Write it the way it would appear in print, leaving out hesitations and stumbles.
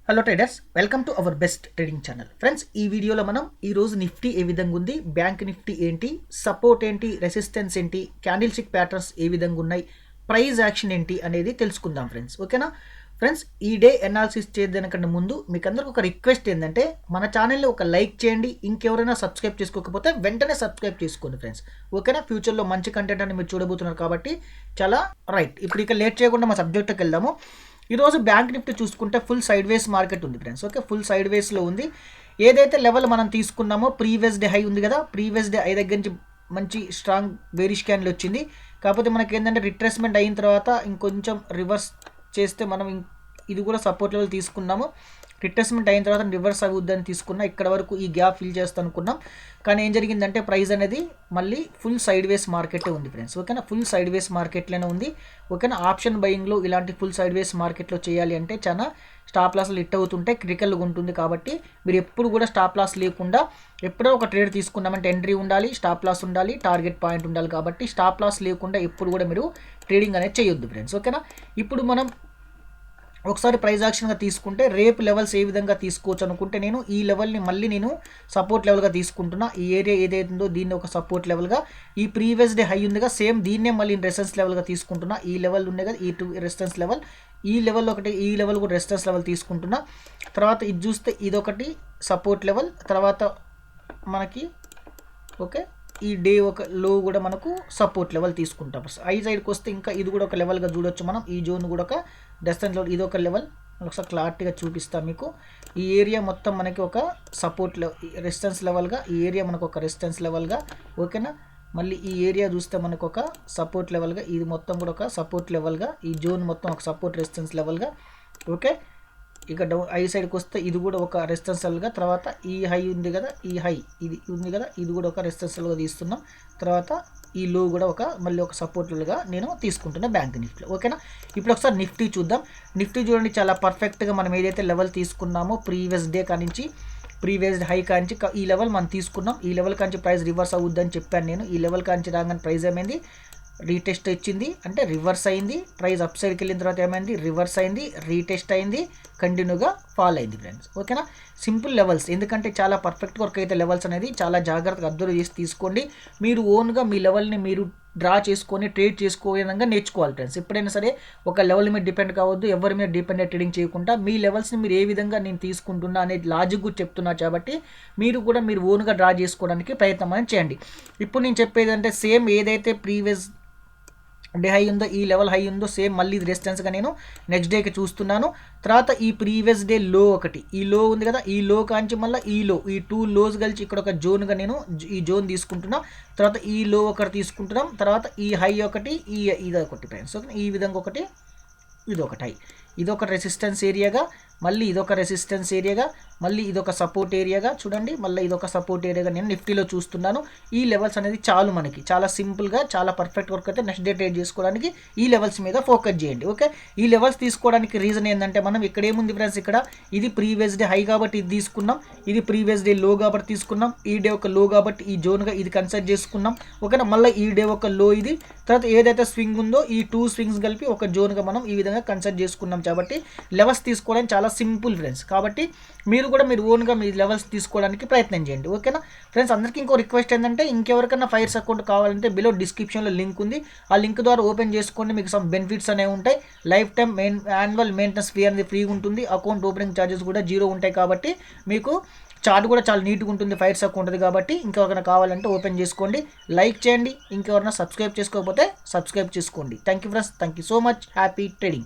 Hello traders, welcome to our best trading channel. Friends, ఈ వీడియోలో మనం ఈరోజు నిఫ్టీ ఏ విధంగా ఉంది, బ్యాంక్ నిఫ్టీ ఏంటి, సపోర్ట్ ఏంటి, రెసిస్టెన్స్ ఏంటి, క్యాండిల్ స్టిక్ ప్యాటర్న్స్ ఏ విధంగా ఉన్నాయి, ప్రైస్ యాక్షన్ ఏంటి అనేది తెలుసుకుందాం ఫ్రెండ్స్. ఓకేనా ఫ్రెండ్స్, ఈ డే అనాలిసిస్ చేద్దానికన్నా ముందు మీకు అందరికి ఒక రిక్వెస్ట్ ఏంటంటే మన ఛానల్ని ఒక లైక్ చేయండి. ఇంకెవరైనా సబ్స్క్రైబ్ చేసుకోకపోతే వెంటనే సబ్స్క్రైబ్ చేసుకోండి ఫ్రెండ్స్. ఓకేనా, ఫ్యూచర్లో మంచి కంటెంట్ అని మీరు చూడబోతున్నారు కాబట్టి చాలా రైట్. ఇప్పుడు ఇక లేట్ చేయకుండా మా సబ్జెక్ట్కి వెళ్దాము. ఈరోజు బ్యాంక్ నిఫ్టీ చూసుకుంటే ఫుల్ సైడ్ వేస్ మార్కెట్ ఉంది ఫ్రెండ్స్. ఓకే, ఫుల్ సైడ్ వేస్లో ఉంది. ఏదైతే లెవెల్ మనం తీసుకున్నామో ప్రీవియస్ డే హై ఉంది కదా, ప్రీవియస్ డే హై దగ్గర నుంచి మంచి స్ట్రాంగ్ బేరిష్ క్యాండిల్ వచ్చింది. కాకపోతే మనకి ఏంటంటే రిట్రేస్మెంట్ అయిన తర్వాత ఇంకొంచెం రివర్స్ చేస్తే మనం ఇది కూడా సపోర్ట్ లెవెల్ తీసుకున్నాము. రిట్రేస్మెంట్ అయిన తర్వాత రివర్స్ అవుద్దని తీసుకున్నా. ఇక్కడ వరకు ఈ గ్యాప్ ఫిల్ చేస్తా అనుకున్నాం. కానీ ఏం జరిగిందంటే ప్రైస్ అనేది మళ్ళీ ఫుల్ సైడ్ వేస్ మార్కెటే ఉంది ఫ్రెండ్స్. ఓకేనా, ఫుల్ సైడ్ వేస్ మార్కెట్లోనే ఉంది. ఓకేనా, ఆప్షన్ బయింగ్లో ఇలాంటి ఫుల్ సైడ్ వేస్ మార్కెట్లో చేయాలి అంటే చాలా స్టాప్ లాస్లు హిట్ అవుతుంటే క్రిటికల్గా ఉంటుంది. కాబట్టి మీరు ఎప్పుడు కూడా స్టాప్ లాస్ లేకుండా ఎప్పుడో ఒక ట్రేడ్ తీసుకున్నామంటే ఎంట్రీ ఉండాలి, స్టాప్ లాస్ ఉండాలి, టార్గెట్ పాయింట్ ఉండాలి. కాబట్టి స్టాప్ లాస్ లేకుండా ఎప్పుడు కూడా మీరు ట్రేడింగ్ అనేది చేయొద్దు ఫ్రెండ్స్. ఓకేనా, ఇప్పుడు మనం ఒకసారి ప్రైజ్ యాక్షన్గా తీసుకుంటే రేపు లెవెల్స్ ఏ విధంగా తీసుకోవచ్చు అనుకుంటే నేను ఈ లెవెల్ని మళ్ళీ నేను సపోర్ట్ లెవెల్గా తీసుకుంటున్నా. ఈ ఏరియా ఏదైతే ఉందో దీన్ని ఒక సపోర్ట్ లెవెల్గా, ఈ ప్రీవియస్ డే హై ఉందిగా సేమ్ దీన్నే మళ్ళీ రెసిస్టెన్స్ లెవెల్గా తీసుకుంటున్నా. ఈ లెవెల్ ఉండే కదా, ఈ రెసిస్టెన్స్ లెవెల్, ఈ లెవెల్ ఒకటి, ఈ లెవెల్ కూడా రెసిస్టెన్స్ లెవెల్ తీసుకుంటున్నా. తర్వాత ఇది చూస్తే ఇదొకటి సపోర్ట్ లెవెల్, తర్వాత మనకి ఓకే ఈ డే ఒక లో కూడా మనకు సపోర్ట్ లెవెల్ తీసుకుంటాం. ఐ సైడ్కి వస్తే ఇంకా ఇది కూడా ఒక లెవెల్గా చూడొచ్చు మనం. ఈ జోన్ కూడా ఒక డెస్టెన్స్ లెవెల్, ఇది ఒక లెవెల్. ఒకసారి క్లారిటీగా చూపిస్తాను మీకు. ఈ ఏరియా మొత్తం మనకి ఒక సపోర్ట్ రెసిస్టెన్స్ లెవెల్గా, ఈ ఏరియా మనకు ఒక రెసిస్టెన్స్ లెవెల్గా. ఓకేనా, మళ్ళీ ఈ ఏరియా చూస్తే మనకు ఒక సపోర్ట్ లెవెల్గా, ఇది మొత్తం కూడా ఒక సపోర్ట్ లెవెల్గా, ఈ జోన్ మొత్తం ఒక సపోర్ట్ రెసిస్టెన్స్ లెవెల్గా. ఓకే, ఇక ఐ సైడ్కి వస్తే ఇది కూడా ఒక రెసిస్టెన్స్ లెవెల్గా. తర్వాత ఈ హై ఉంది కదా, ఈ హై ఇది ఉంది కదా, ఇది కూడా ఒక రెసిస్టెన్స్ లెవెల్గా తీస్తున్నాం. తర్వాత ఈ లో కూడా ఒక మళ్ళీ ఒక సపోర్ట్ లెవెల్గా నేను తీసుకుంటున్నా బ్యాంక్ నిఫ్టీలో. ఓకేనా, ఇప్పుడు ఒకసారి నిఫ్టీ చూద్దాం. నిఫ్టీ చూడండి, చాలా పర్ఫెక్ట్గా మనం ఏదైతే లెవెల్ తీసుకున్నామో ప్రీవియస్ డే కానించి, ప్రీవియస్ హై కాంచి ఈ లెవెల్ మనం తీసుకున్నాం. ఈ లెవెల్ కాంచి ప్రైస్ రివర్స్ అవుద్దని చెప్పాను నేను. ఈ లెవెల్ కాంచి రాగానే ప్రైస్ ఏమైంది, రీటెస్ట్ ఇచ్చింది అంటే రివర్స్ అయింది. ప్రైస్ అప్ సైడ్కి వెళ్ళిన తర్వాత ఏమైంది, రివర్స్ అయింది, రీటెస్ట్ అయింది, కంటిన్యూగా ఫాల్ అయింది ఫ్రెండ్స్. ఓకేనా, సింపుల్ లెవెల్స్, ఎందుకంటే చాలా పర్ఫెక్ట్ వర్క్ అయితే లెవెల్స్ అనేది చాలా జాగ్రత్తగా అబ్జర్వ్ చేసి తీసుకోండి. మీరు ఓన్గా మీ లెవెల్ని మీరు డ్రా చేసుకొని ట్రేడ్ చేసుకోే విధంగా నేర్చుకోవాలి ఫ్రెండ్స్. ఎప్పుడైనా సరే ఒక లెవెల్ మీద డిపెండ్ కావద్దు, ఎవరి మీద డిపెండెంట్ ట్రేడింగ్ చేయకుండా మీ లెవెల్స్ని మీరు ఏ విధంగా నేను తీసుకుంటున్నా అనేది లాజిక్ కూడా చెప్తున్నా. కాబట్టి మీరు కూడా మీరు ఓన్గా డ్రా చేసుకోవడానికి ప్రయత్నం అనేది చేయండి. ఇప్పుడు నేను చెప్పేది అంటే సేమ్ ఏదైతే ప్రీవియస్ డే హై ఉందో, ఈ లెవెల్ హై ఉందో సేమ్ మళ్ళీ రెసిస్టెన్స్గా నేను నెక్స్ట్ డేకి చూస్తున్నాను. తర్వాత ఈ ప్రీవియస్ డే లో ఒకటి, ఈ లో ఉంది కదా, ఈ లో కాంచి మళ్ళీ ఈ లో, ఈ టూ లోస్ కలిసి ఇక్కడ ఒక జోన్గా నేను ఈ జోన్ తీసుకుంటున్నా. తర్వాత ఈ లో ఒకటి తీసుకుంటున్నాం. తర్వాత ఈ హై ఒకటి, ఇది ఒకటి ఫ్రెండ్స్. ఈ విధంగా ఒకటి, ఇది ఒకటి హై, ఇదొక రెసిస్టెన్స్ ఏరియాగా, మళ్ళీ ఇదొక రెసిస్టెన్స్ ఏరియాగా, మళ్ళీ ఇదొక సపోర్ట్ ఏరియాగా. చూడండి, మళ్ళీ ఇదొక సపోర్ట్ ఏరియాగా నేను నిఫ్టీలో చూస్తున్నాను. ఈ లెవెల్స్ అనేది చాలు మనకి, చాలా సింపుల్గా చాలా పర్ఫెక్ట్ వర్క్ అయితే నెక్స్ట్ డే ట్రేడ్ చేసుకోవడానికి ఈ లెవెల్స్ మీద ఫోకస్ చేయండి. ఓకే, ఈ లెవెల్స్ తీసుకోవడానికి రీజన్ ఏంటంటే మనం ఇక్కడ ఏముంది ఫ్రెండ్స్, ఇక్కడ ఇది ప్రీవియస్ డే హై కాబట్టి ఇది తీసుకున్నాం, ఇది ప్రీవియస్ డే లో కాబట్టి తీసుకున్నాం, ఈ డే ఒక లో కాబట్టి ఈ జోన్గా ఇది కన్సిడర్ చేసుకున్నాం. ఓకేనా, మళ్ళీ ఈ డే ఒక లో ఇది, తర్వాత ఏదైతే స్వింగ్ ఉందో ఈ టూ స్వింగ్స్ కలిపి ఒక జోన్గా మనం ఈ విధంగా కన్సిడర్ చేసుకున్నాం. కాబట్టి లెవెల్స్ తీసుకోవడానికి చాలా సింపుల్ ఫ్రెండ్స్. కాబట్టి మీరు కూడా మీరు ఓన్గా మీ లెవెల్స్ తీసుకోవడానికి ప్రయత్నం చేయండి. ఓకేనా ఫ్రెండ్స్, అందరికీ ఇంకో రిక్వెస్ట్ ఏంటంటే ఇంకెవరికైనా ఫైర్స్ అకౌంట్ కావాలంటే బిలో డిస్క్రిప్షన్లో లింక్ ఉంది. ఆ లింక్ ద్వారా ఓపెన్ చేసుకోండి, మీకు సమ్ బెనిఫిట్స్ అనేవి ఉంటాయి. Life time annual maintenance fee అనేది ఫ్రీగా ఉంటుంది. అకౌంట్ ఓపెనింగ్ ఛార్జెస్ కూడా 0 ఉంటాయి. కాబట్టి మీకు చార్ట్ కూడా చాలా నీట్గా ఉంటుంది, ఫైర్స్ అకౌంట్ ఉంటుంది. కాబట్టి ఇంకెవరైనా కావాలంటే ఓపెన్ చేసుకోండి, లైక్ చేయండి. ఇంకెవరైనా సబ్స్క్రైబ్ చేసుకోకపోతే సబ్స్క్రైబ్ చేసుకోండి. Thank you friends, thank you so much. Happy trading.